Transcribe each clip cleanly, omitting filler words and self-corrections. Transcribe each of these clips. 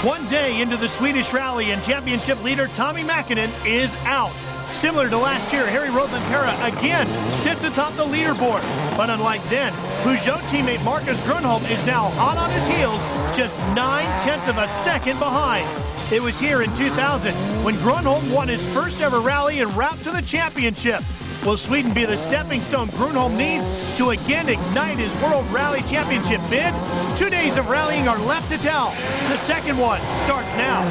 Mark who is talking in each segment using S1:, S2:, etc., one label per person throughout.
S1: One day into the Swedish Rally, and championship leader Tommy Mäkinen is out. Similar to last year, Harry Rovanperä again sits atop the leaderboard. But unlike then, Peugeot teammate Marcus Grönholm is now hot on his heels, just 9/10 of a second behind. It was here in 2000 when Grönholm won his first ever rally and route to the championship. Will Sweden be the stepping stone Grönholm needs to again ignite his World Rally Championship bid? 2 days of rallying are left to tell. The second one starts now.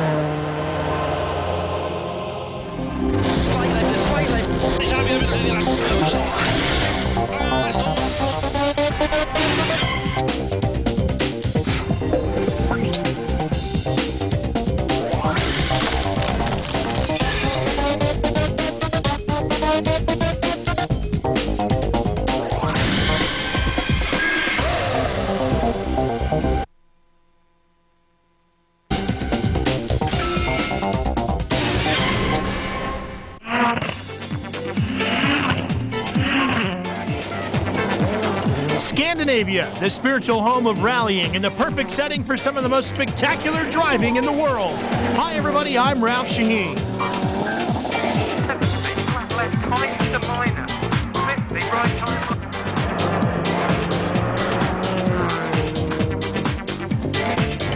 S1: Scandinavia, the spiritual home of rallying and the perfect setting for some of the most spectacular driving in the world. Hi everybody, I'm Ralph Shaheen.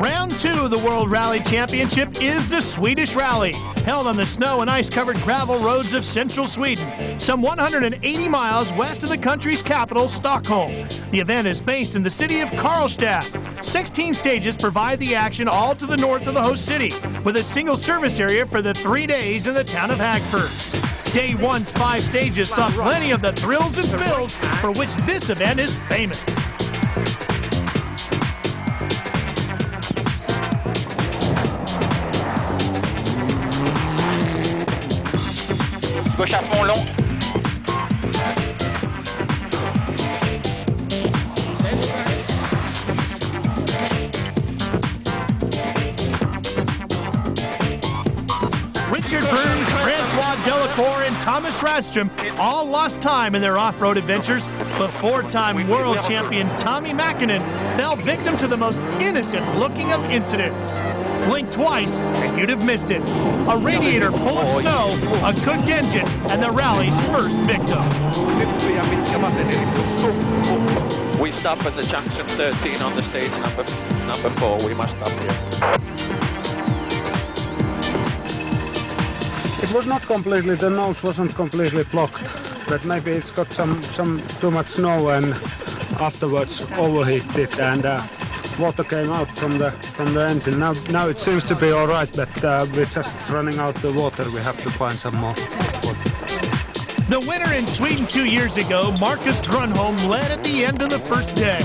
S1: Round 2 of the World Rally Championship is the Swedish Rally, held on the snow and ice-covered gravel roads of central Sweden, some 180 miles west of the country's capital, Stockholm. The event is based in the city of Karlstad. 16 stages provide the action all to the north of the host city, with a single service area for the 3 days in the town of Hagfors. Day 1's 5 stages saw plenty of the thrills and spills for which this event is famous.
S2: Gauche à fond long.
S1: Richard Burns, Francois Delacour, and Thomas Radstrom all lost time in their off-road adventures, but 4-time world champion Tommy Mäkinen fell victim to the most innocent-looking of incidents. Blink twice, and you'd have missed it. A radiator full of snow, a cooked engine, and the rally's first victim.
S2: We stop at the junction 13 on the stage number 4. We must stop here.
S3: It was not completely, the nose wasn't completely blocked, but maybe it's got some too much snow and afterwards overheated and water came out from the engine. Now it seems to be all right, but we're just running out the water. We have to find some more water.
S1: The winner in Sweden 2 years ago, Marcus Grönholm, led at the end of the first day.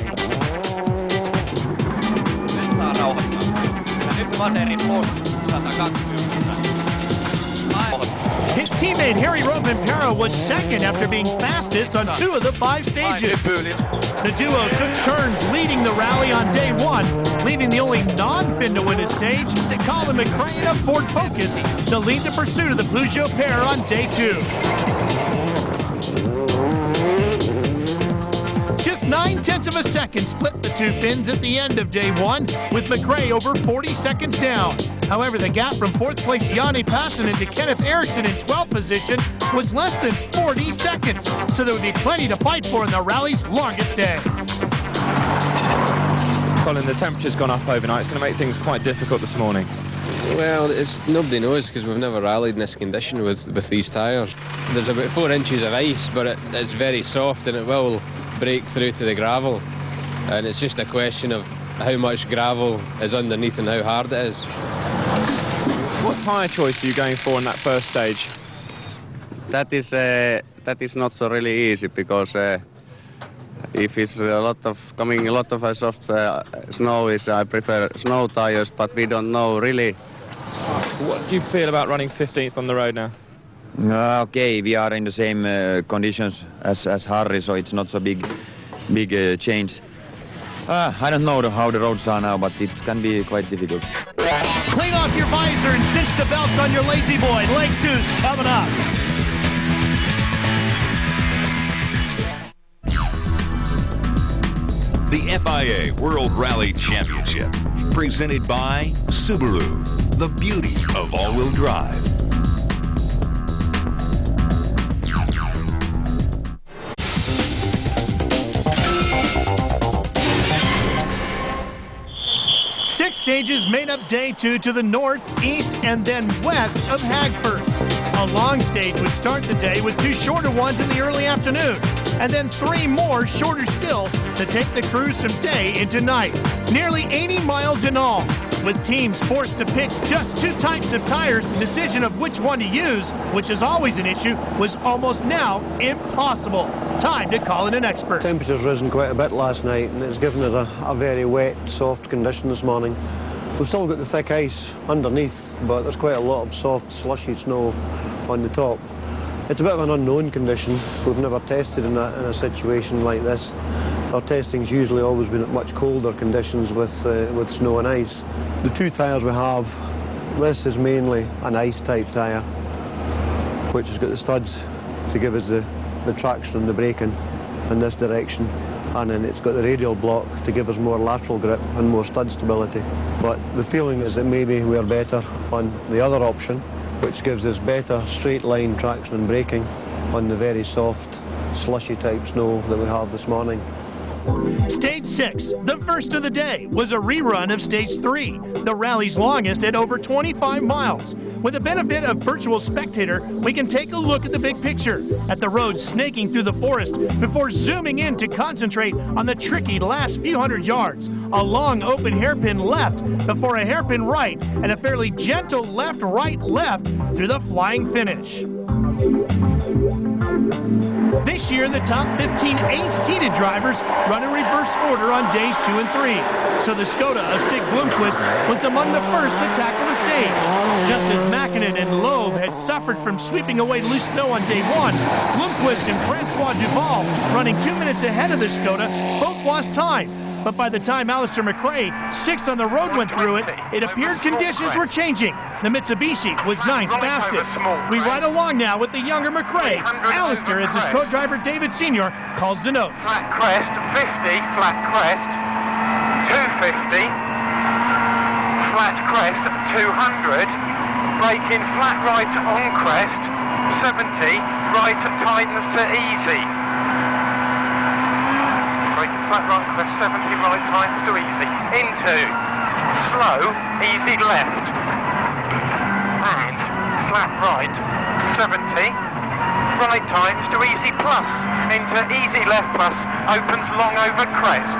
S1: His teammate Harry Rovanperä was second after being fastest on 2 of the 5 stages. The duo took turns leading the rally on day 1, leaving the only non-Finn to win a stage, Colin McRae of Ford Focus, to lead the pursuit of the Peugeot pair on day 2. Just 9/10 of a second split the 2 Finns at the end of day 1, with McRae over 40 seconds down. However, the gap from 4th place Jani Passanen to Kenneth Eriksson in 12th position was less than 40 seconds, so there would be plenty to fight for in the rally's longest day.
S4: Colin, the temperature's gone up overnight. It's going to make things quite difficult this morning.
S5: Well, nobody knows because we've never rallied in this condition with these tyres. There's about 4 inches of ice, but it's very soft and it will break through to the gravel. And it's just a question of how much gravel is underneath and how hard it is.
S4: What tyre choice are you going for in that first stage?
S6: That is not so really easy because if it's a lot of soft snow, I prefer snow tires, but we don't know really.
S4: What do you feel about running 15th on the road now?
S7: Okay, we are in the same conditions as Harry, so it's not so big change. I don't know how the roads are now, but it can be quite difficult.
S1: Clean off your visor and cinch the belts on your lazy boy. Leg 2's coming up.
S8: the FIA World Rally Championship. Presented by Subaru, the beauty of all-wheel drive.
S1: Six stages made up day 2 to the north, east, and then west of Hagfors. A long stage would start the day with 2 shorter ones in the early afternoon, and then 3 more shorter still to take the cruise from day into night. Nearly 80 miles in all, with teams forced to pick just 2 types of tires. The decision of which one to use, which is always an issue, was almost now impossible. Time to call in an expert.
S9: Temperature's risen quite a bit last night, and it's given us a very wet, soft condition this morning. We've still got the thick ice underneath, but there's quite a lot of soft, slushy snow on the top. It's a bit of an unknown condition. We've never tested in a situation like this. Our testing's usually always been at much colder conditions with snow and ice. The 2 tyres we have, this is mainly an ice type tyre, which has got the studs to give us the traction and the braking in this direction, and then it's got the radial block to give us more lateral grip and more stud stability. But the feeling is that maybe we're better on the other option, which gives us better straight line traction and braking on the very soft, slushy type snow that we have this morning.
S1: Stage 6, the first of the day, was a rerun of Stage 3, the rally's longest at over 25 miles. With the benefit of virtual spectator, we can take a look at the big picture, at the road snaking through the forest, before zooming in to concentrate on the tricky last few hundred yards. A long open hairpin left before a hairpin right, and a fairly gentle left, right, left through the flying finish. This year, the top 15 8-seated drivers run in reverse order on days 2 and 3. So the Skoda of Stig Blomqvist was among the first to tackle the stage. Just as Mäkinen and Loeb had suffered from sweeping away loose snow on day 1, Blomqvist and Francois Duval, running 2 minutes ahead of the Skoda, both lost time. But by the time Alistair McRae, 6th on the road, went through it, it appeared conditions were changing. The Mitsubishi was 9th fastest. We ride along now with the younger McRae. Alistair, as his co-driver David Sr., calls the notes.
S10: Flat crest, 50, flat crest, 250, flat crest, 200, brake in flat right on crest, 70, right tightens to easy. Flat right crest, 70, right times to easy. Into slow, easy left. And flat right, 70. Right times to easy plus. Into easy left plus, opens long over crest,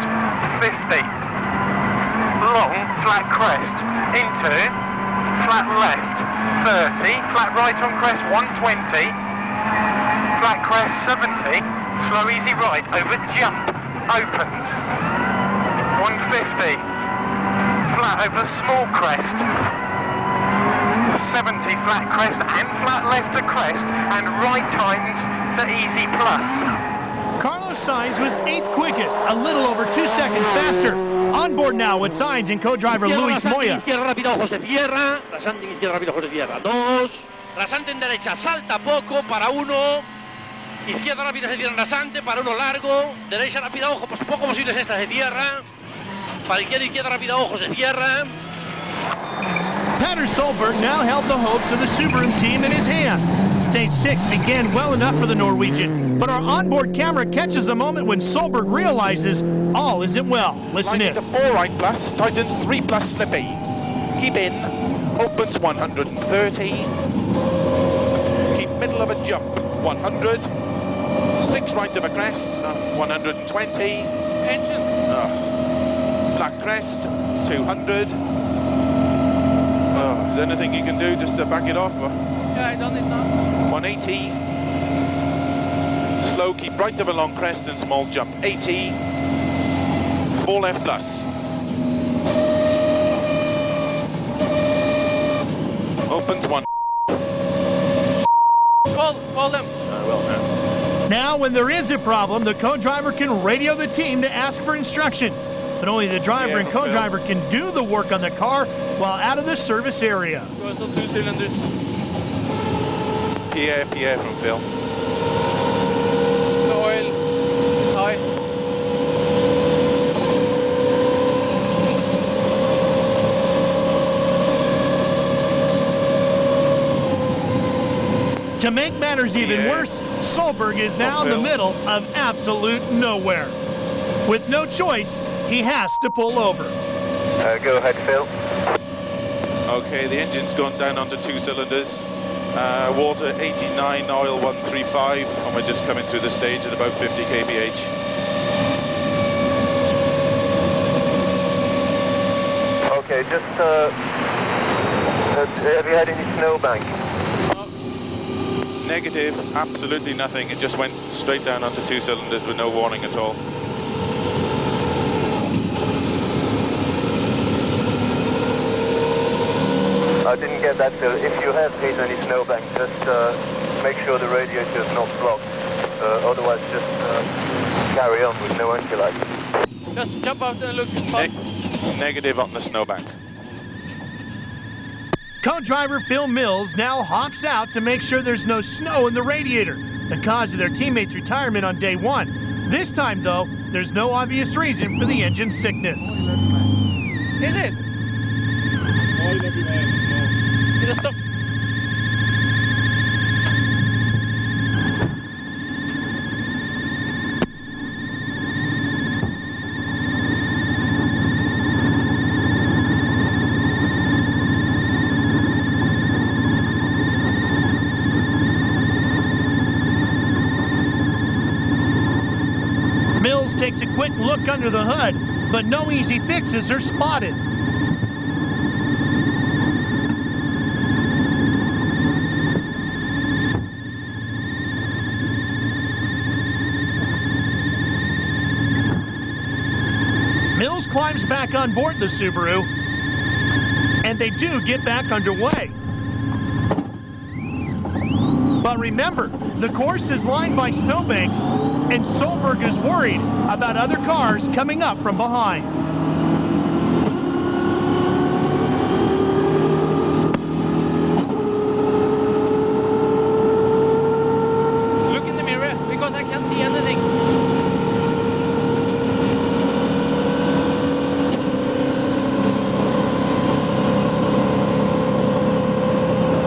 S10: 50. Long, flat crest. Into flat left, 30. Flat right on crest, 120. Flat crest, 70. Slow, easy right over jump. Opens 150, flat over small crest, 70 flat crest and flat left to crest, and right times to easy plus.
S1: Carlos Sainz was 8th quickest, a little over 2 seconds faster. On board now with Sainz and co-driver Luis Moya.
S11: Izquierda rápido, ojos de tierra, rasante en izquierda rápido, ojos de tierra, 2, rasante en derecha, salta poco para 1. Izquierda rápida se tierra rasante, para 1 largo, derecha rápida, ojo, pues poco posibles estas de tierra, para izquierda rápida, ojos de tierra.
S1: Petter Solberg now held the hopes of the Subaru team in his hands. Stage 6 began well enough for the Norwegian, but our onboard camera catches the moment when Solberg realizes all isn't well. Listen in.
S12: 4 right plus, tightens 3 plus slippy. Keep in, opens 130. Keep middle of a jump, 100. 6 right of a crest, 120. Engine. Flat crest, 200. Is there anything you can do just to back it off?
S11: Yeah, I done it now.
S12: 180. Slow, keep right of a long crest and small jump, 80. 4 left plus. Opens 1.
S11: Call them.
S1: Now, when there is a problem, the co-driver can radio the team to ask for instructions. But only the driver and co-driver can do the work on the car while out of the service area.
S11: Goes on 2 cylinders.
S12: PA from Phil.
S11: The oil is high.
S1: To make matters even worse, Solberg is now in the middle of absolute nowhere. With no choice, he has to pull over.
S10: Go ahead, Phil.
S12: Okay, the engine's gone down onto 2 cylinders. Water 89, oil 135, and we're just coming through the stage at about 50 kph.
S10: Okay, just have you had any snowbank?
S12: Negative, absolutely nothing. It just went straight down onto 2 cylinders with no warning at all.
S10: I didn't get that, Phil. If you have hit any snowbank, just make sure the radiator is not blocked. Otherwise, just carry on with no entry light.
S11: Just jump out and look fast.
S12: Negative on the snowbank.
S1: Co-driver Phil Mills now hops out to make sure there's no snow in the radiator, the cause of their teammate's retirement on day 1. This time, though, there's no obvious reason for the engine sickness.
S11: Is it? Just stop.
S1: Mills takes a quick look under the hood, but no easy fixes are spotted. Mills climbs back on board the Subaru, and they do get back underway. But remember, the course is lined by snowbanks, and Solberg is worried about other cars coming up from behind.
S11: Look in the mirror, because I can't see anything.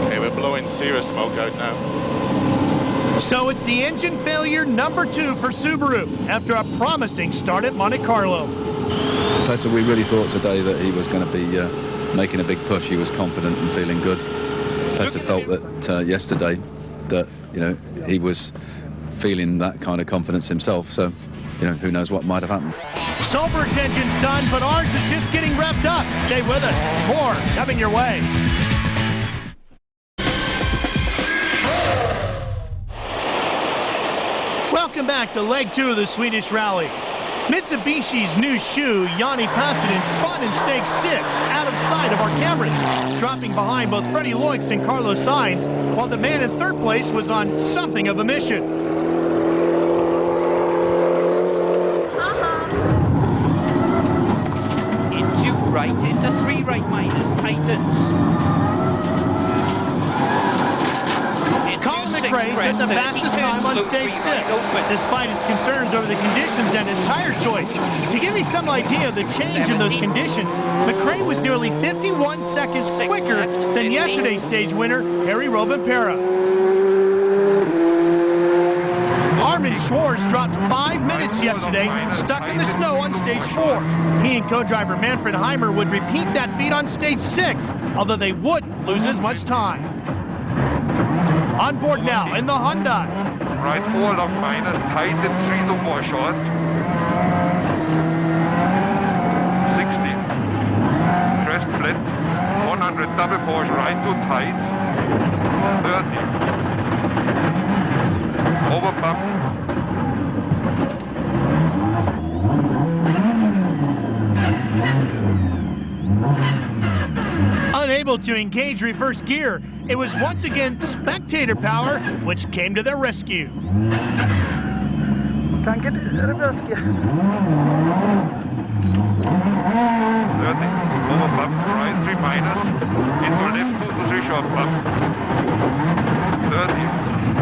S12: Okay, we're blowing serious smoke out now.
S1: So it's the engine failure number 2 for Subaru after a promising start at Monte Carlo.
S13: Petter, we really thought today that he was going to be making a big push. He was confident and feeling good. Petter felt that yesterday that, you know, he was feeling that kind of confidence himself. So, you know, who knows what might have happened.
S1: Solberg's engine's done, but ours is just getting revved up. Stay with us. More coming your way. Welcome back to leg 2 of the Swedish Rally. Mitsubishi's new shoe, Yanni Passanen, spun in stage 6 out of sight of our cameras, dropping behind both Freddie Loix and Carlos Sainz, while the man in 3rd place was on something of a mission.
S14: Into right, into 3 right minus, tightens.
S1: McRae set the fastest time on stage 6, despite his concerns over the conditions and his tire choice. To give you some idea of the change in those conditions, McRae was nearly 51 seconds quicker than yesterday's stage winner, Harry Rovanperä. Armin Schwarz dropped 5 minutes yesterday, stuck in the snow on stage 4. He and co-driver Manfred Heimer would repeat that feat on stage 6, although they wouldn't lose as much time. On board now in the Hyundai.
S10: Right 4 long minus, tight and 3 to 4 short. 60. Crest split. 100 double Porsche right to tight. 30. Over pump.
S1: Unable to engage reverse gear, it was once again spectator power which came to their rescue.
S10: Can't get reverse gear. 30. Over bump, right 3 minus. Into left 2 to 3 short bump. 30.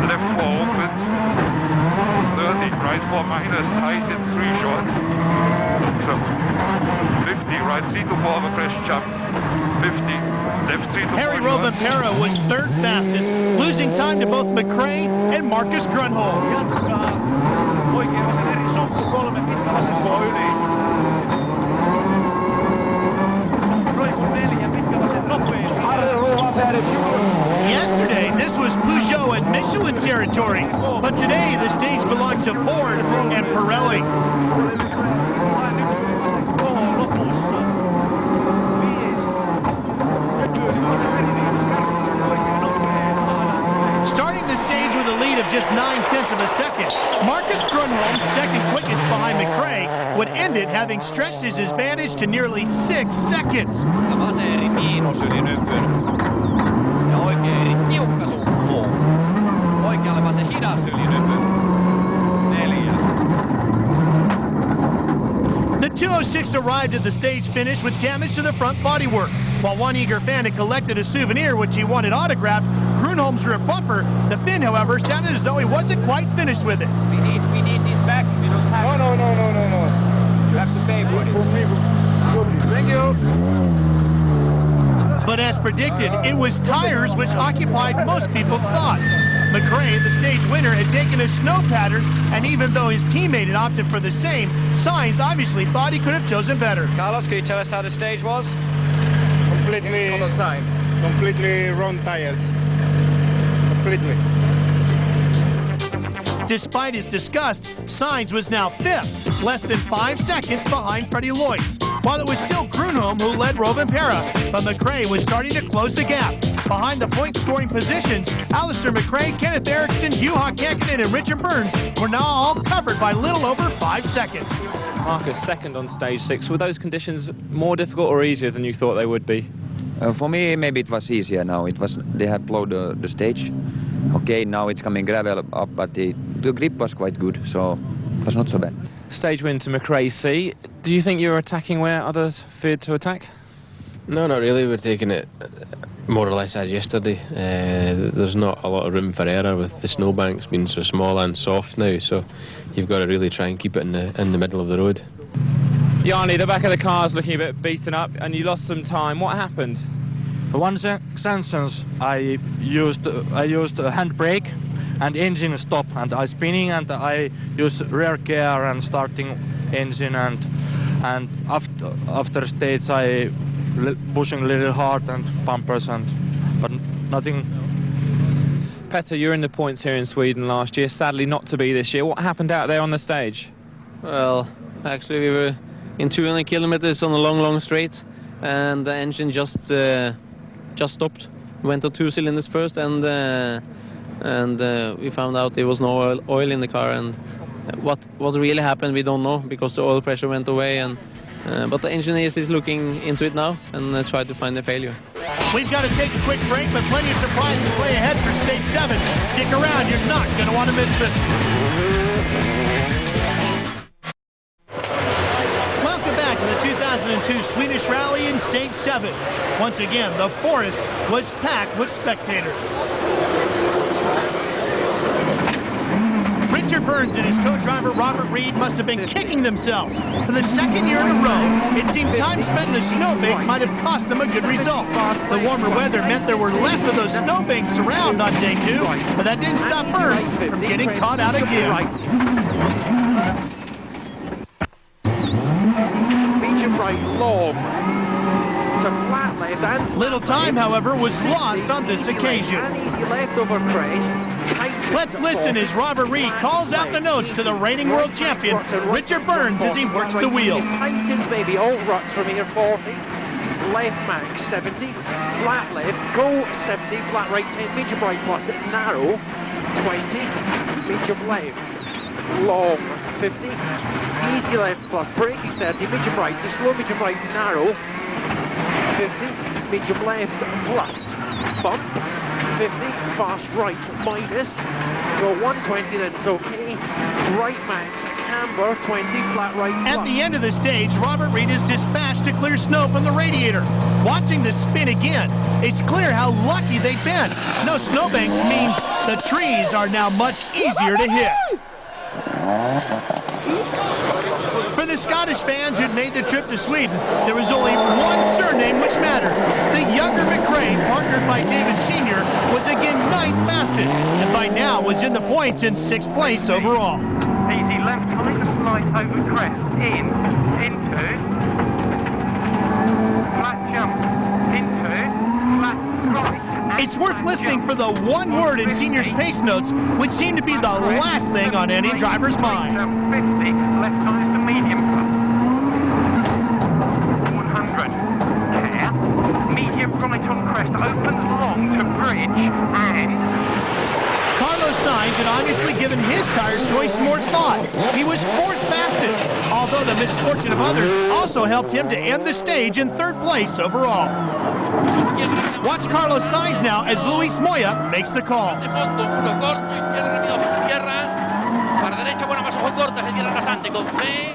S10: Left 4 open. 30. Right 4 minus. Tight and 3 short. So 50.
S15: right 3 to 4 over crest jump, 50, left 3 to 4.
S1: Harry Rovanperä was third fastest, losing time to both McRae and Marcus Grönholm.
S14: Jatkaa oikein vasen eri sukku, 3 pitkä vasenkoa yli. Roikun 4 pitkä vasen nopein.
S1: Yesterday, this was Peugeot and Michelin territory, but today the stage belonged to Ford and Pirelli. Starting the stage with a lead of just 9/10 of a second, Marcus Grönholm, second quickest behind McRae, would end it having stretched his advantage to nearly 6 seconds.
S14: Vasen eri miinus yli nypyn. Ja oikein eri tiukka sukku. Oikealle vasen hidas yli nypyn. 4.
S1: The 206 arrived at the stage finish with damage to the front bodywork. While one eager fan had collected a souvenir which he wanted autographed, Grönholm's rear bumper, the fin, however, sounded as though he wasn't quite finished with it.
S14: We need this back. We don't have
S3: No.
S14: You have to pay for it.
S3: Thank you.
S1: But as predicted, it was tires which occupied most people's thoughts. McRae, the stage winner, had taken a snow pattern, and even though his teammate had opted for the same, Sainz obviously thought he could have chosen better.
S14: Carlos, can you tell us how the stage was?
S3: Completely wrong tires. Completely.
S1: Despite his disgust, Sainz was now fifth, less than 5 seconds behind Freddie Loyce, while it was still Grönholm who led Rovanperä, but McRae was starting to close the gap. Behind the point-scoring positions, Alistair McRae, Kenneth Eriksson, Juha Kekkonen, and Richard Burns were now all covered by little over 5 seconds.
S4: Marcus, second on stage 6. Were those conditions more difficult or easier than you thought they would be?
S7: For me, maybe it was easier now. They had plowed the stage. Okay, now it's coming gravel up, but the grip was quite good, so it was not so bad.
S4: Stage win to McRae C. Do you think you were attacking where others feared to attack?
S5: No, not really. We're taking it more or less as yesterday. There's not a lot of room for error with the snowbanks being so small and soft now, so you've got to really try and keep it in the middle of the road.
S4: Yanni, the back of the car's looking a bit beaten up and you lost some time. What happened?
S16: One sentence I used a handbrake and engine stop, and I spinning and I use rear gear and starting engine, and after stage I pushing a little hard and bumpers but nothing.
S4: Petter, you're in the points here in Sweden last year, sadly not to be this year. What happened out there on the stage?
S17: Well, actually we were in 200 kilometers on a long straight, and the engine just stopped. Went to 2 cylinders first, and we found out there was no oil in the car, and what really happened we don't know, because the oil pressure went away, and but the engineers is looking into it now and try to find the failure.
S1: We've got to take a quick break, but plenty of surprises lay ahead for stage 7. Stick around, you're not going to want to miss this. Welcome back to the 2002 Swedish Rally in stage 7. Once again, the forest was packed with spectators. Richard Burns and his co-driver Robert Reed must have been kicking themselves. For the second year in a row, it seemed time spent in the snowbank might have cost them a good result. The warmer weather meant there were less of those snowbanks around on day 2, but that didn't stop Burns from getting caught out again.
S11: Medium right long to flat left and
S1: little time, however, was lost on this occasion.
S11: Easy left over crest.
S1: Let's listen as Robert Reed calls out the notes to the reigning world champion, Richard Burns, as he works the wheel.
S11: Tightens maybe all ruts from here, 40. Left max 70. Flat left, go 70. Flat right 10. Medium right plus narrow 20. Medium left, long 50. Easy left plus braking 30. Medium right to slow medium right narrow 50. Medium left plus bump 50, fast right minus, go 120, then it's okay, right max, camber 20, flat right plus.
S1: At the end of the stage, Robert Reed is dispatched to clear snow from the radiator. Watching the spin again, it's clear how lucky they've been. No snowbanks means the trees are now much easier to hit. For the Scottish fans who'd made the trip to Sweden, there was only one surname which mattered. The younger McRae, partnered by David Sr., was again 9th fastest, and by now was in the points in 6th place overall.
S10: Easy left, trying to slide over crest, into, flat jump, into, flat right.
S1: It's worth listening for the one word in Senior's pace notes, which seem to be the last thing on any driver's mind.
S10: 50, left tires to medium plus. 100, care, medium right on crest, opens long to bridge, and...
S1: Carlos Sainz had obviously given his tire choice more thought. He was 4th fastest, although the misfortune of others also helped him to end the stage in 3rd place overall. Watch Carlos Sainz now as Luis Moya makes the calls.
S11: Para derecha, buena más ojo corta, se cierra rasante con fe.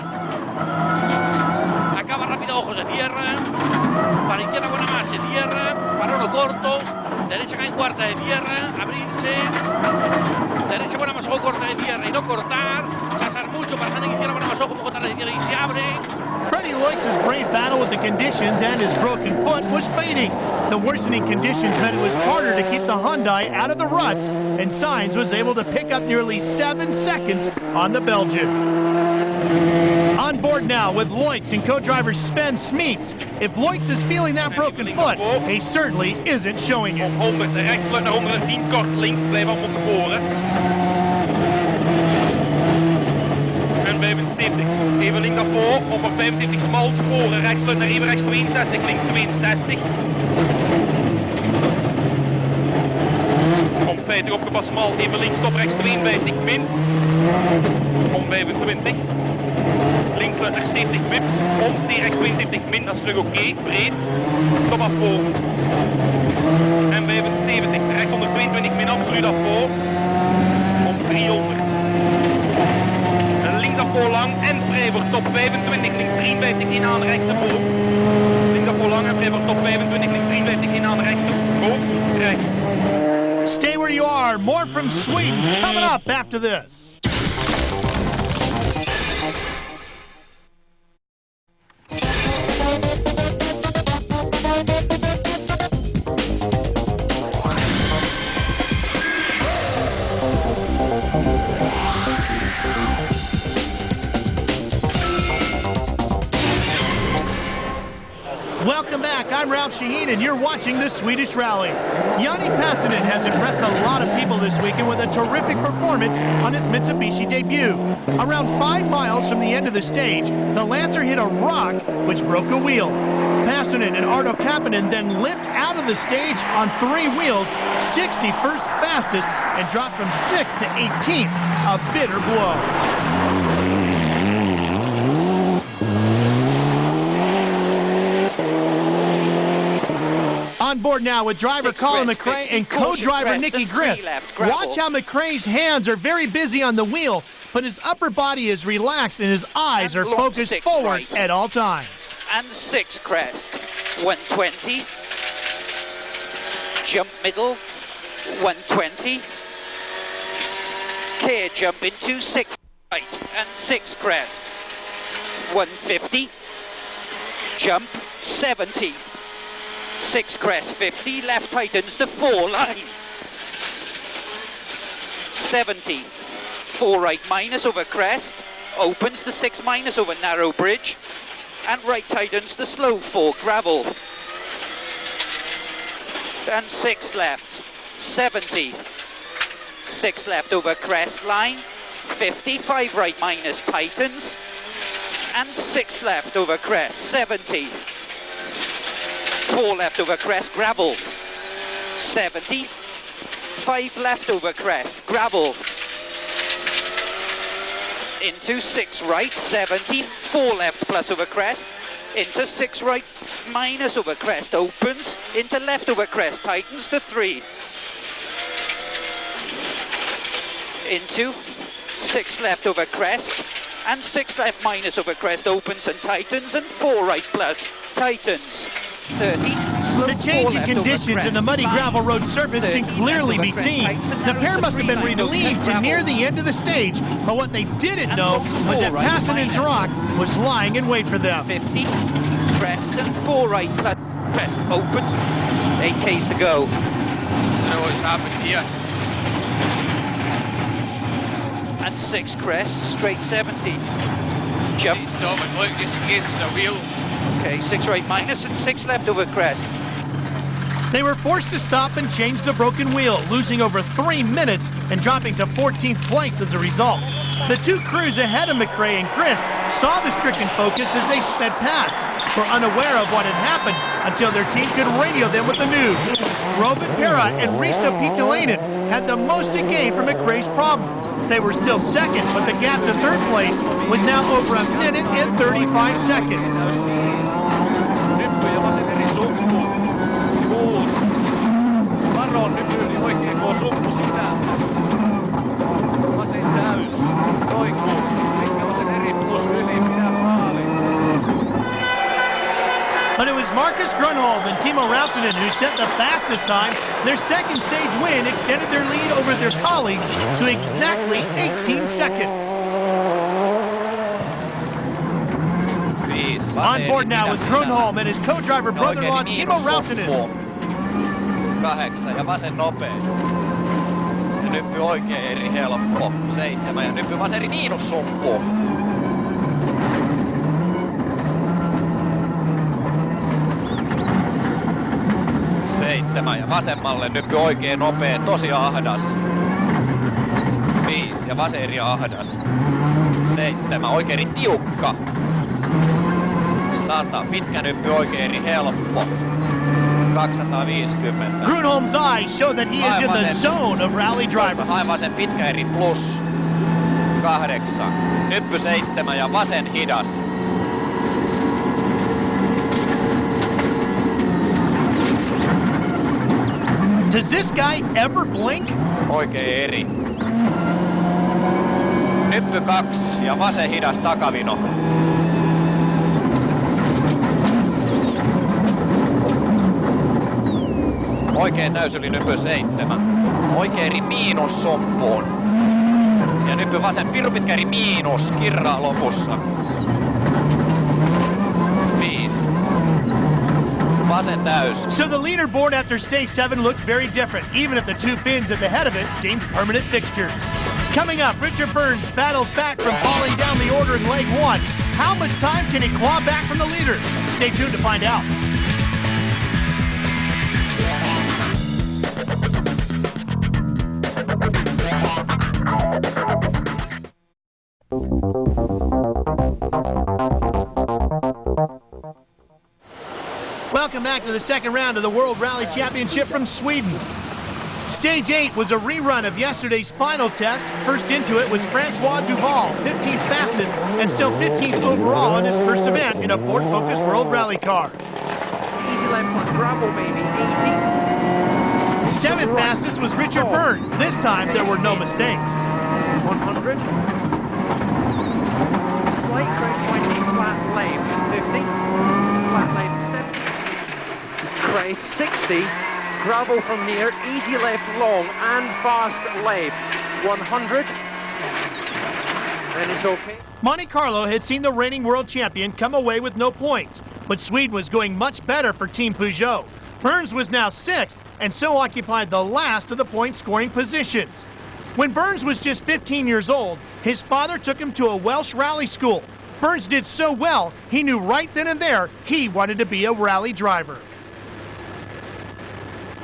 S11: Acaba rápido, ojos se cierran. Para izquierda, buena más, se cierra. Para uno corto. Derecha cae en cuarta, de cierra. Abrirse. Derecha, buena más ojo corta, de cierra y no cortar. Sasar mucho para salir de izquierda, buena más ojo, poco tarde de cierra y se abre.
S1: Freddie Loix's brave battle with the conditions and his broken foot was fading. The worsening conditions meant it was harder to keep the Hyundai out of the ruts, and Sainz was able to pick up nearly 7 seconds on the Belgian. On board now with Loix and co-driver Sven Smeets. If Loix is feeling that broken foot, he certainly isn't showing it.
S12: 100, rechts sluit naar 110, kort links, blijf op ons sporen. En 75, even links daarvoor, op een 75 smal sporen, rechts sluit naar even rechts 62, links 62. Om 50 opgepast smal, even links top rechts 52 min. Om 25. Links sluit naar 70 wipt, om rechts 72 min, dat is terug oké, breed. Top af voor. En 75, rechts 122 min, absoluut af voor. Om 300. En links daarvoor lang en vrij voor top 25, links 53 in aan rechts ervoor. Links daarvoor lang en vrij voor top 25, links 53 in aan rechts ervoor. Rechts.
S1: Stay where you are. More from Sweden coming up after this. Welcome back, I'm Ralph Shaheen and you're watching the Swedish Rally. Jani Passanen has impressed a lot of people this weekend with a terrific performance on his Mitsubishi debut. Around 5 miles from the end of the stage, the Lancer hit a rock which broke a wheel. Passanen and Arto Kapanen then limped out of the stage on 3 wheels, 61st fastest, and dropped from 6th to 18th, a bitter blow. On board now with driver Colin McRae and co-driver Nicky Grist. Watch how McRae's hands are very busy on the wheel, but his upper body is relaxed and his eyes are focused forward at all times.
S18: And 6 crest, 120. Jump middle, 120. Care jump into 6 right and 6 crest, 150. Jump, 70. 6 crest, 50, left tightens to 4 line. 70, 4 right minus over crest, opens to 6 minus over narrow bridge, and right tightens to slow 4 gravel. And 6 left, 70, 6 left over crest line, 50, 5 right minus tightens, and 6 left over crest, 70. 4 left over crest, gravel, 70, 5 left over crest, gravel, into 6 right, 70, 4 left plus over crest, into 6 right minus over crest, opens, into left over crest, tightens to 3, into 6 left over crest, and 6 left minus over crest, opens and tightens, and 4 right plus, tightens. 30, slow
S1: The
S18: 4
S1: change in
S18: left over
S1: conditions in the muddy
S18: crest,
S1: gravel road surface can
S18: 30,
S1: clearly
S18: left
S1: be
S18: over crest,
S1: seen.
S18: tights, and
S1: The
S18: narrows
S1: pair
S18: to
S1: must have been
S18: 3 line, no
S1: relieved to
S18: gravel.
S1: near the end of the stage, but what they didn't know was that
S18: right,
S1: Passanen's rock was lying in wait for them.
S18: 50, crest and 4 right, crest opens, 8 Ks to go.
S14: I don't know what's happened here.
S18: And 6 crest, straight 70. Jump.
S14: Stop and look, just in case there's a wheel.
S18: Okay, 6 right minus and 6 left over crest.
S1: They were forced to stop and change the broken wheel, losing over 3 minutes and dropping to 14th place as a result. The two crews ahead of McRae and Christ saw the stricken focus as they sped past, were unaware of what had happened until their team could radio them with the news. Robin Pera and Risto Pitalainen had the most to gain from McRae's problem. They were still second, but the gap to third place was now over 1 minute and 35 seconds. But it was Marcus Grunholm and Timo Rautanen who set the fastest time. Their second stage win extended their lead over their colleagues to exactly 18 seconds. On board now with Grunholm and his co-driver brother-in-law Timo Rautanen.
S14: 8 ja vasen nopea. Ja nyppy oikein eri helppo. 7 ja nyppy vaseri miinussumpu. 7 ja vasemmalle nyppy oikein nopea, tosi ahdas. 5 ja vaseri ahdas. 7 oikein tiukka. 100 pitkä nyppy oikein helppo. 250.
S1: Grunholm's eyes show that he is in the zone of rally drivers.
S14: Hae vasen pitkä eri plus. 8. Nyppy 7 ja vasen hidas.
S1: Does this guy ever blink?
S14: Oikein eri. Nyppy 2 ja vasen hidas takavino. Oikein täysili nyppy 7. Oikein eri miinus soppuun. Ja nyppy vasen piru pitkä eri miinus kirraa lopussa. 5. Vasen täys.
S1: So the leaderboard after stage 7 looked very different, even if the two Finns at the head of it seemed permanent fixtures. Coming up, Richard Burns battles back from falling down the order in leg 1. How much time can he claw back from the leaders? Stay tuned to find out. Welcome back to the second round of the World Rally Championship from Sweden. Stage 8 was a rerun of yesterday's final test. First into it was Francois Duval, 15th fastest and still 15th overall in his first event in a Ford Focus World Rally car.
S19: Easy left plus gravel, maybe 80.
S1: 7th fastest was Richard Burns. This time there were no mistakes.
S19: 100. Slight crest 20, flat left 50. Flat left 70. Crest 60. Gravel from here, easy left long and fast left. 100. And it's okay.
S1: Monte Carlo had seen the reigning world champion come away with no points, but Sweden was going much better for Team Peugeot. Burns was now 6th and so occupied the last of the point-scoring positions. When Burns was just 15 years old, his father took him to a Welsh rally school. Burns did so well, he knew right then and there he wanted to be a rally driver.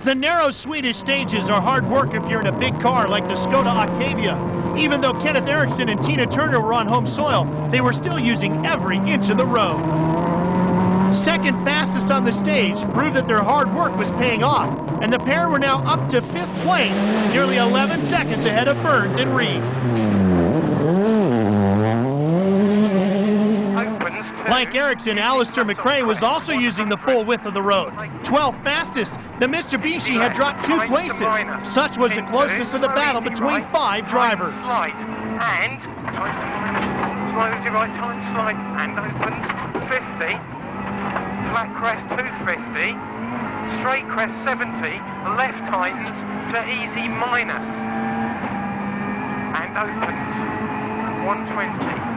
S1: The narrow Swedish stages are hard work if you're in a big car like the Skoda Octavia. Even though Kenneth Eriksson and Tina Turner were on home soil, they were still using every inch of the road. Second fastest on the stage proved that their hard work was paying off, and the pair were now up to 5th place, nearly 11 seconds ahead of Burns and Reed. Like Eriksson, Alistair McRae was also using the full width of the road. 12th fastest, the Mitsubishi had dropped 2 places. Such was the closeness of the battle between 5 drivers.
S10: Slide, and tights to minus, slow to right, tight slide, and opens, 50, flat crest 250, straight crest 70, left tightens to easy minus, and opens 120.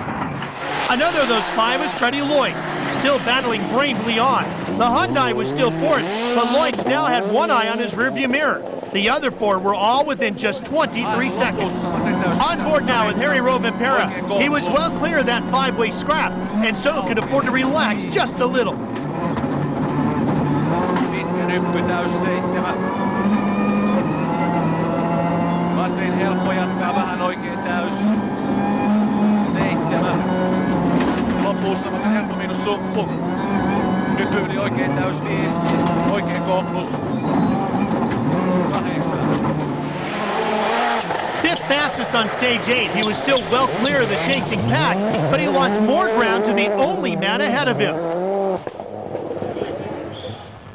S1: Another of those five was Freddie Lloyds, still battling bravely on. The Hyundai was still fourth, but Lloyds now had one eye on his rearview mirror. The other four were all within just 23 seconds. On board now with Harry Rovanperä. He was well clear of that five-way scrap, and so could afford to relax just a little.
S14: Pitkä nyppy täys 7. Vasen helppo jatkaa vähän oikein täys 7. Lopussa vasen helppo miinus suppu. Nyppy yli oikein täys 5. Oikein K plus 8.
S1: Fifth fastest on stage 8, he was still well clear of the chasing pack, but he lost more ground to the only man ahead of him.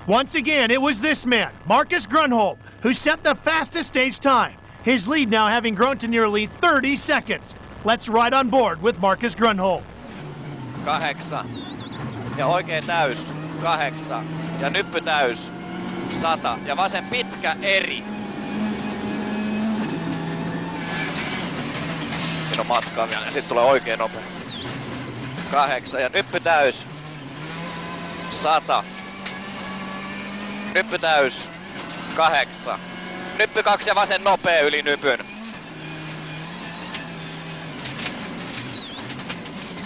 S1: Once again, it was this man, Marcus Grönholm, who set the fastest stage time. His lead now having grown to nearly 30 seconds. Let's ride on board with Marcus Grönholm.
S14: 8. Ja oikein täys 8. Ja nyppy täys 100. Ja vasen pitkä eri. Siinä on matkaa vielä ja sitten tulee oikein nopea. 8 ja nyppy täys 100. Nyppy täys 8. Nyppy 2 ja vasen nopea yli nypyn.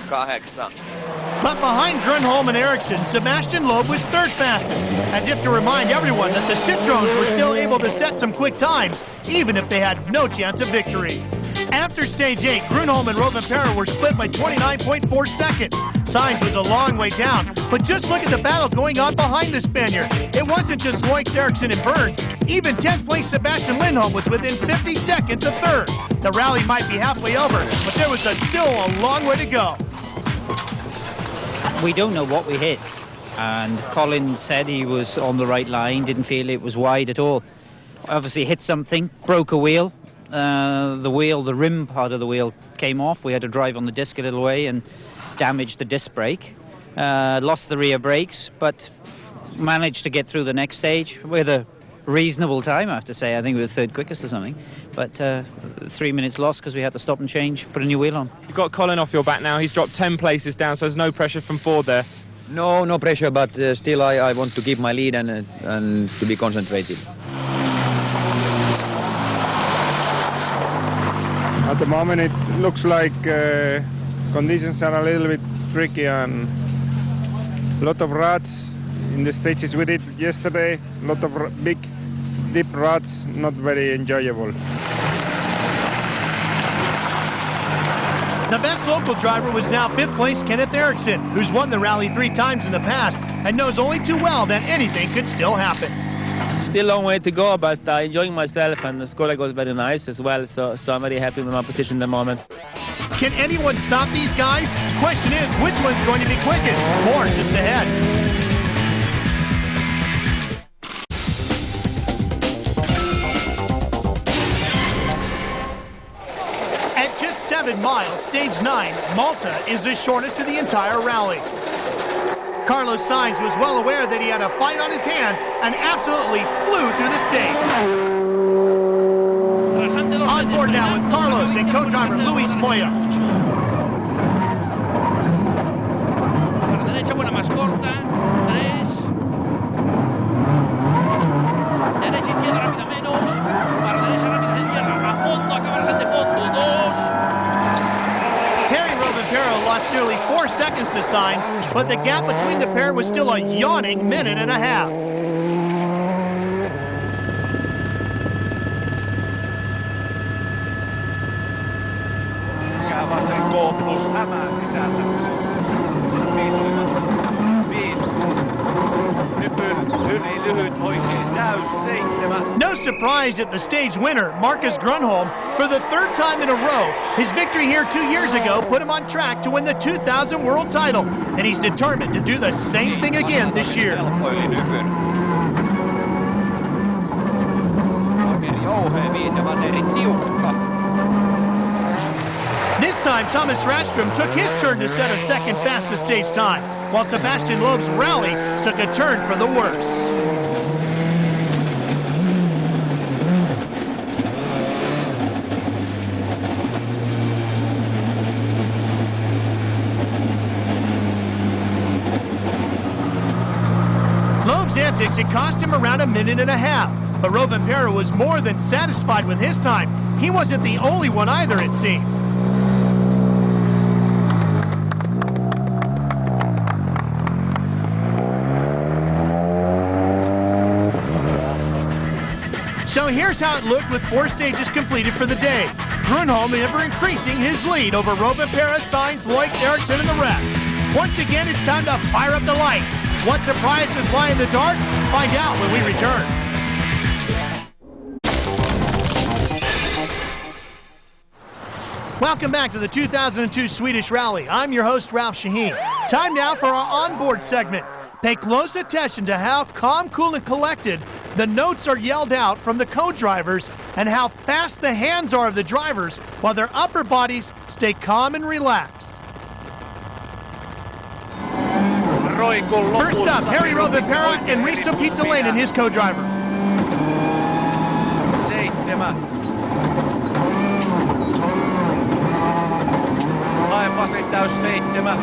S14: 8.
S1: But behind Grönholm and Eriksson, Sebastian Loeb was third fastest, as if to remind everyone that the Citroens were still able to set some quick times, even if they had no chance of victory. After stage 8, Grönholm and Rovanperä were split by 29.4 seconds. Sainz was a long way down, but just look at the battle going on behind the Spaniard. It wasn't just Lloyds, Eriksson, and Burns. Even 10th place Sebastian Lindholm was within 50 seconds of third. The rally might be halfway over, but there was still a long way to go.
S20: We don't know what we hit, and Colin said he was on the right line, didn't feel it was wide at all. Obviously hit something, broke a wheel. The rim part of the wheel came off. We had to drive on the disc a little way and damaged the disc brake. Lost the rear brakes, but managed to get through the next stage with a reasonable time, I have to say. I think we were third quickest or something. But 3 minutes lost because we had to stop and change, put a new wheel on.
S4: You've got Colin off your back now. He's dropped 10 places down, so there's no pressure from Ford there.
S7: No pressure, but still I want to keep my lead and to be concentrated.
S3: At the moment it looks like conditions are a little bit tricky and a lot of ruts in the stages we did yesterday. A lot of big deep ruts, not very enjoyable.
S1: The best local driver was now 5th place Kenneth Eriksson, who's won the rally 3 times in the past and knows only too well that anything could still happen.
S21: Still a long way to go, but enjoying myself, and the score was very nice as well, so I'm very happy with my position at the moment.
S1: Can anyone stop these guys? Question is, which one's going to be quickest? More just ahead. At just 7 miles, stage 9, Malta is the shortest of the entire rally. Carlos Sainz was well aware that he had a fight on his hands and absolutely flew through the stage. On board now with Carlos and co-driver Luis Moya.
S11: Para derecha buena más corta. 3. Derecha izquierda rápida menos. Para derecha rápida se cierra. A fondo acabarás ante fondo. 2.
S1: Harry Rovanperä lost nearly 4 seconds to Sainz, but the gap between the pair was still a yawning minute and a half.
S14: Mikä vasen K plus hämää sisällä. 5 oli matka. 5. Nypyn yli lyhyt oikein täys 7.
S1: No surprise at the stage winner, Marcus Grönholm, for the 3rd time in a row. His victory here 2 years ago put him on track to win the 2000 world title, and he's determined to do the same thing again this year. This time, Thomas Rastrom took his turn to set a second fastest stage time, while Sebastian Loeb's rally took a turn for the worse. Loeb's antics, it cost him around a minute and a half, but Rovanperä was more than satisfied with his time. He wasn't the only one either, it seemed. So here's how it looked with 4 stages completed for the day. Grönholm ever increasing his lead over Rovanperä, Sainz, Loix, Ericsson, and the rest. Once again, it's time to fire up the lights. What surprised us lie in the dark? Find out when we return. Welcome back to the 2002 Swedish Rally. I'm your host, Ralph Shaheen. Time now for our onboard segment. Pay close attention to how calm, cool, and collected the notes are yelled out from the co-drivers and how fast the hands are of the drivers while their upper bodies stay calm and relaxed. First up, Harry Rovanperä and Risto Pizzolainen, his co-driver.
S14: 7. Haen vasen täys 7.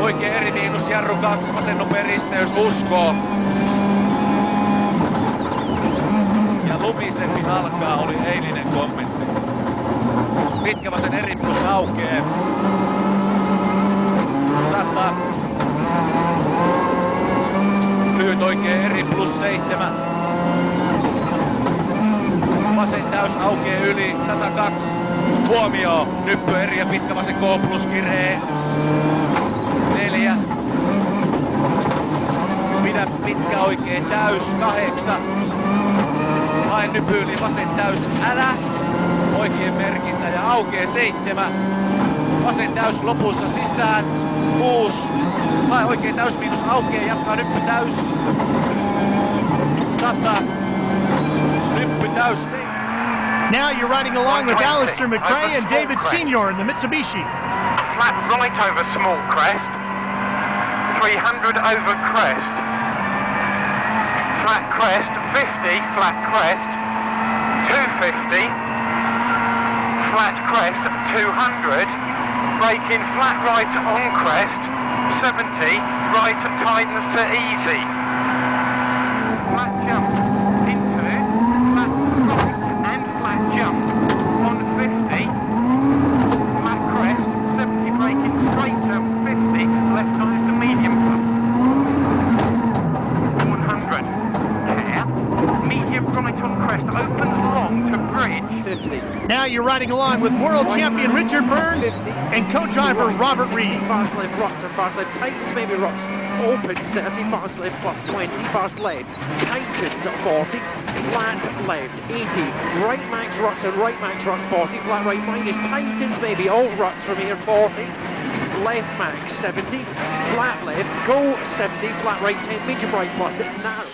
S14: Oikein eri miinus, jarru 2, vasen nopea risteys, uskoo. Ja lumisemmin alkaa, oli eilinen kommentti. Pitkä vasen eri plus aukee. 100. Lyhyt oikein eri plus 7. Vasen täys aukee yli 102. Huomio, nyppy eri ja pitkä vasen K plus kiree. 4. Pidä pitkä oikein täys 8. Hae nyppy yli vasen täys älä. Oikein merkintä ja aukee 7. Vasen täys lopussa sisään 6. Hae oikein täys miinus aukee, jatkaa nyppy täys 100. Nyppy täys 7.
S1: Now you're riding along with Alistair McRae and David Senior in the Mitsubishi.
S10: Flat right over small crest. 300 over crest. Flat crest, 50, flat crest. 250. Flat crest, 200. Brake in flat right on crest. 70, right tightens to easy. Flat jump into flat right and flat jump on 50. Flat crest, 70 braking straight to 50. Left eye to medium. 100. Care. Medium right on crest opens long to bridge.
S19: 50.
S1: Now you're riding along with world champion Richard Burns and co-driver Robert Reed.
S19: Fast left ruts and fast left tightens, maybe ruts. Opens 30, fast left plus 20, fast left. Tightens at 40, flat left 80. Right max ruts and right max ruts 40, flat right minus tightens, maybe all ruts from here 40. Left max 70, flat left, go 70, flat right 10, medium right plus it now.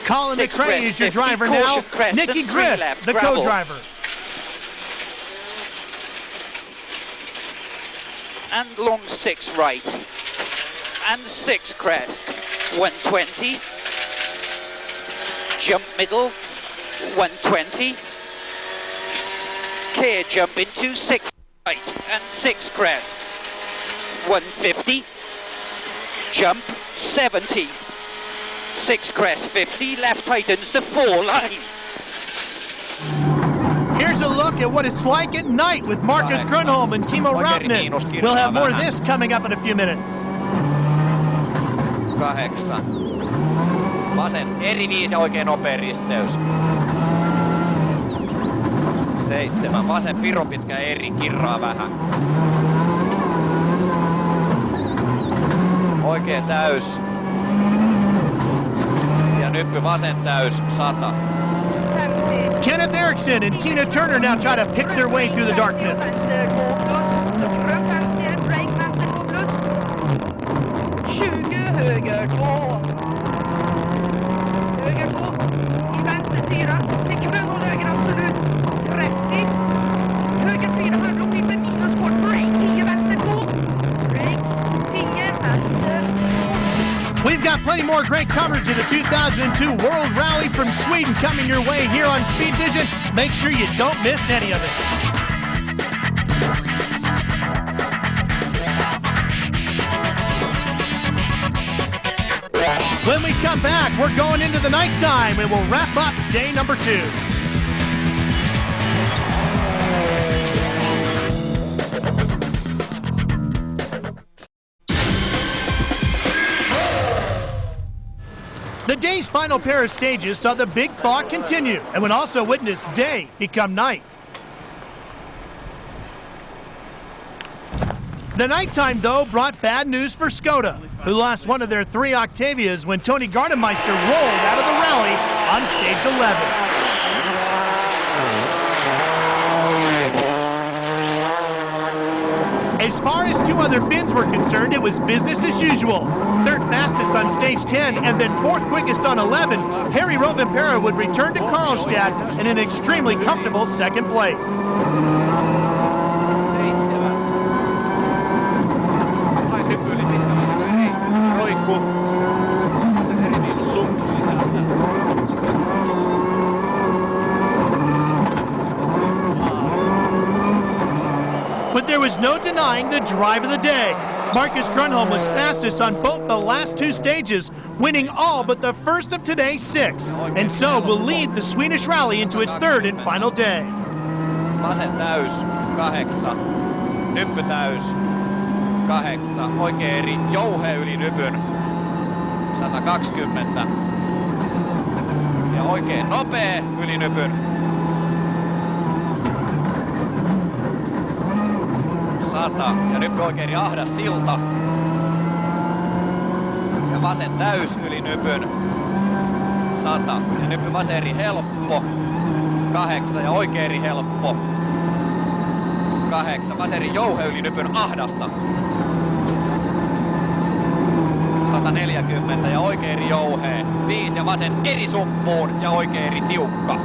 S1: Colin McRae is your driver now. Nicky Grist, the co-driver.
S18: And long 6 right. And 6 crest. 120. Jump middle. 120. Care jump into 6 right and 6 crest. 150. Jump 70. 6 crest 50. Left tightens to 4 line.
S1: Here's a look at what it's like at night with Marcus Grönholm and Timo Rautinen. We'll have more of this coming up in a few minutes.
S14: 8. Vasen eri 5 oikein nopea risteys. 7. Vasen pirun pitkä eri, kirraa vähän. Oikein täys. Ja nyppy vasen täys 100.
S1: Kenneth Eriksson and Tina Turner now try to pick their way through the darkness.
S2: 20 höger 2. Höger 2. I vänster 4. Till Grönholm höger absolut. 30. Höger 4 här långt in med minus på break.
S1: got plenty more great coverage of the 2002 World Rally from Sweden coming your way here on Speed Vision. Make sure you don't miss any of it. When we come back, we're going into the nighttime and we'll wrap up day number 2. The day's final pair of stages saw the big thaw continue and would also witness day become night. The nighttime, though, brought bad news for Skoda, who lost one of their 3 Octavias when Tony Gardemeister rolled out of the rally on stage 11. As far as 2 other Finns were concerned, it was business as usual. Third fastest on stage 10 and then 4th quickest on 11, Harry Rovanperä would return to Karlstad in an extremely comfortable 2nd place. But there was no denying the drive of the day. Marcus Grönholm was fastest on both the last 2 stages, winning all but the first of today's 6, and so will lead the Swedish Rally into its 3rd and final day.
S14: Vasen täys, 8. Nyppy täys, 8. Oikein eri jouhe yli nypyn, 120. Ja oikein nopea yli nypyn. 100 ja nyppy oikein ahdas silta. Ja vasen täys yli nypyn. 100 ja nyppy vaseri helppo. 8 ja oikein helppo. 8 vaseri jouhe yli nypyn ahdasta. 140 ja oikein jouhe. 5 ja vasen eri suppuun ja oikein tiukka.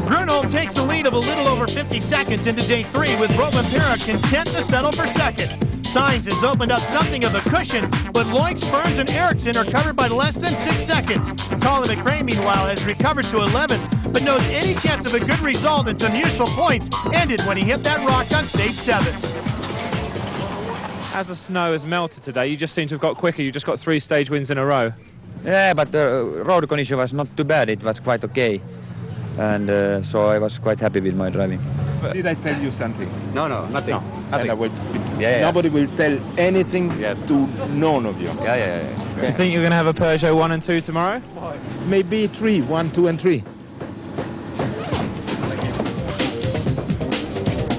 S1: Grönholm takes a lead of a little over 50 seconds into day 3 with Rovanperä content to settle for 2nd. Sainz has opened up something of a cushion, but Loix, Burns, and Ericsson are covered by less than 6 seconds. Colin McRae, meanwhile, has recovered to 11, but knows any chance of a good result and some useful points ended when he hit that rock on stage 7.
S4: As the snow has melted today, you just seem to have got quicker. You just got 3 stage wins in a row.
S7: Yeah, but the road condition was not too bad. It was quite okay. And so I was quite happy with my driving.
S6: Did I tell you something?
S7: No, nothing.
S6: No, and I will,
S7: yeah.
S6: Nobody will tell anything to none of you.
S7: Yeah.
S4: Do you think you're going to have a Peugeot 1 and 2 tomorrow?
S6: Maybe 3, 1, 2 and 3.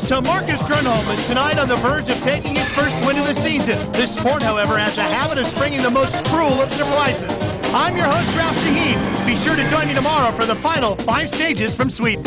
S1: So Marcus Grönholm is tonight on the verge of taking his first win of the season. This sport, however, has a habit of springing the most cruel of surprises. I'm your host, Ralph Shaheen. Be sure to join me tomorrow for the final 5 stages from Sweden.